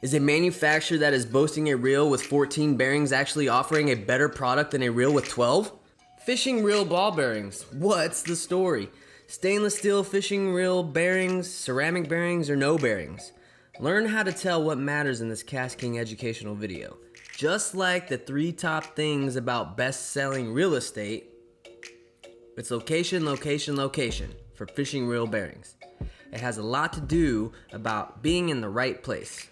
Is a manufacturer that is boasting a reel with 14 bearings actually offering a better product than a reel with 12? Fishing reel ball bearings. What's the story? Stainless steel fishing reel bearings, ceramic bearings, or no bearings? Learn how to tell what matters in this KastKing educational video. Just like the 3 top things about best-selling real estate, it's location, location, location for fishing reel bearings. It has a lot to do about being in the right place.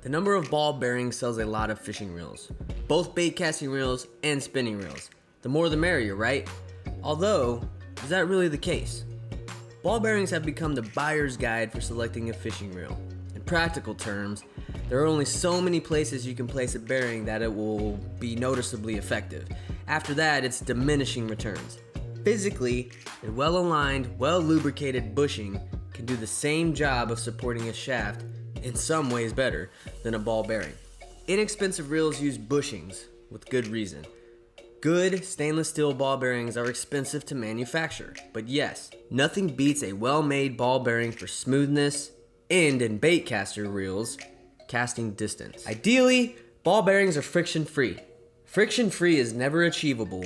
The number of ball bearings sells a lot of fishing reels, both bait casting reels and spinning reels. The more the merrier, right? Although, is that really the case? Ball bearings have become the buyer's guide for selecting a fishing reel. In practical terms, there are only so many places you can place a bearing that it will be noticeably effective. After that, it's diminishing returns. Physically, a well-aligned, well-lubricated bushing can do the same job of supporting a shaft, in some ways better, than a ball bearing. Inexpensive reels use bushings, with good reason. Good stainless steel ball bearings are expensive to manufacture, but yes, nothing beats a well-made ball bearing for smoothness and, in bait caster reels, casting distance. Ideally, ball bearings are friction-free. Friction-free is never achievable,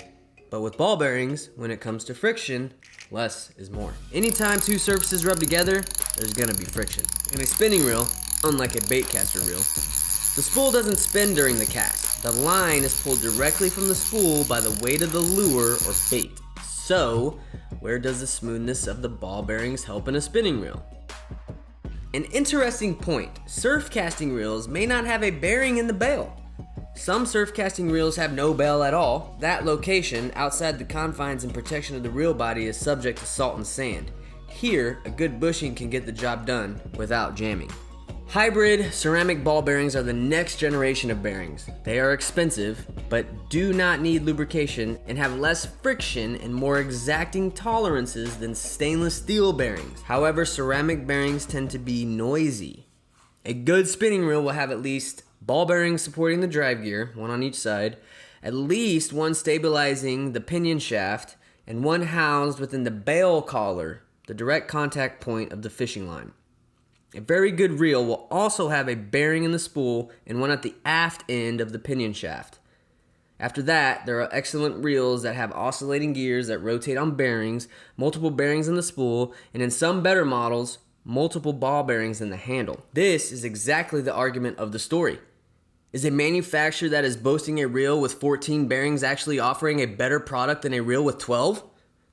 but with ball bearings, when it comes to friction, less is more. Anytime 2 surfaces rub together, there's gonna be friction. In a spinning reel, unlike a bait caster reel, the spool doesn't spin during the cast. The line is pulled directly from the spool by the weight of the lure or bait. So, where does the smoothness of the ball bearings help in a spinning reel? An interesting point, surf casting reels may not have a bearing in the bail. Some surf casting reels have no bail at all. That location, outside the confines and protection of the reel body, is subject to salt and sand. Here, a good bushing can get the job done without jamming. Hybrid ceramic ball bearings are the next generation of bearings. They are expensive, but do not need lubrication and have less friction and more exacting tolerances than stainless steel bearings. However, ceramic bearings tend to be noisy. A good spinning reel will have at least ball bearings supporting the drive gear, one on each side, at least one stabilizing the pinion shaft, and one housed within the bail collar, the direct contact point of the fishing line. A very good reel will also have a bearing in the spool and one at the aft end of the pinion shaft. After that, there are excellent reels that have oscillating gears that rotate on bearings, multiple bearings in the spool, and in some better models, multiple ball bearings in the handle. This is exactly the argument of the story. Is a manufacturer that is boasting a reel with 14 bearings actually offering a better product than a reel with 12?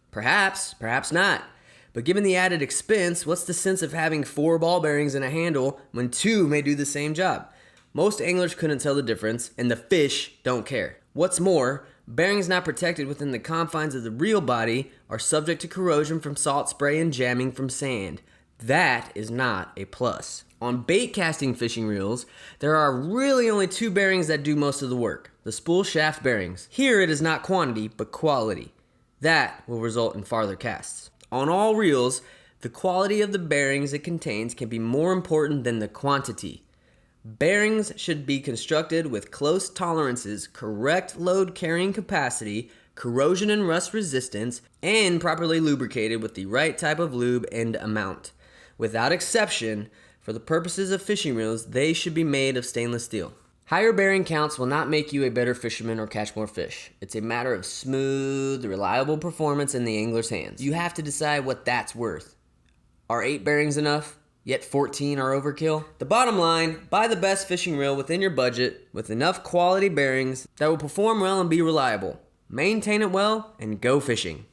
Perhaps, perhaps not. But given the added expense, what's the sense of having 4 ball bearings in a handle when 2 may do the same job? Most anglers couldn't tell the difference, and the fish don't care. What's more, bearings not protected within the confines of the reel body are subject to corrosion from salt spray and jamming from sand. That is not a plus. On bait casting fishing reels, there are really only 2 bearings that do most of the work, the spool shaft bearings. Here it is not quantity, but quality. That will result in farther casts. On all reels, the quality of the bearings it contains can be more important than the quantity. Bearings should be constructed with close tolerances, correct load carrying capacity, corrosion and rust resistance, and properly lubricated with the right type of lube and amount. Without exception, for the purposes of fishing reels, they should be made of stainless steel. Higher bearing counts will not make you a better fisherman or catch more fish. It's a matter of smooth, reliable performance in the angler's hands. You have to decide what that's worth. Are 8 bearings enough, yet 14 are overkill? The bottom line, buy the best fishing reel within your budget with enough quality bearings that will perform well and be reliable. Maintain it well and go fishing.